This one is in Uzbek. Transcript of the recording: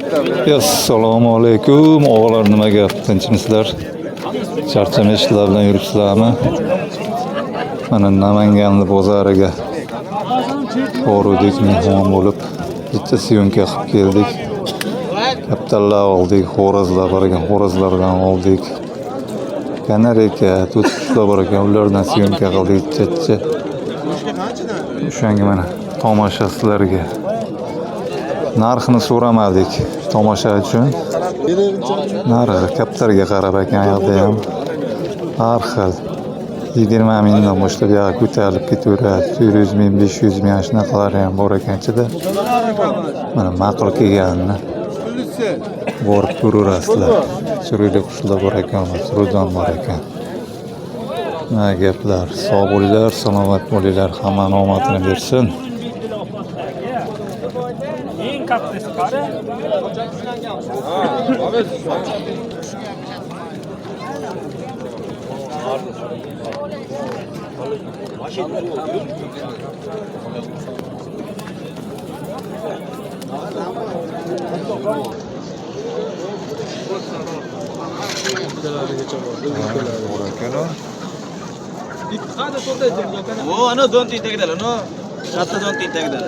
Assalomu alaykum. O'g'illar, nima gap? Tinchmisizlar? Charchamasizlar bilan yuribsizlarmi? Mana Namanganli bozoriga bordik, mehmon bo'lib. Bitta syomka qilib keldik. Kaptallar oldik, xo'rozlar bor ekan, xo'rozlardan oldik. Kanariyka, to'tiqushlar bor ekan, ulardan syomka qildik ichcha. O'shanga mana tomosha sizlarga. Narxini so'ramadik tomosha uchun. Narxi kaptarga qarab ekan, yoqda ham har xil 20 mingdan boshlab ko'tarilib ketaveradi. 400 ming, 500 ming shunaqalar ham bor ekan ichida. Mana ma'qul kelganini borib ko'raverasizlar. Suriyli qushlar bor ekan, surudon bor ekan. Nima gaplar? Sog' bo'linglar, salomat bo'linglar, hammani omadini bersin. Eng kattasi qari. हो ना 2-3 ತೆಗೆದಲ್ಲ ನೋ 7-2 ತೆಗೆದಲ್ಲ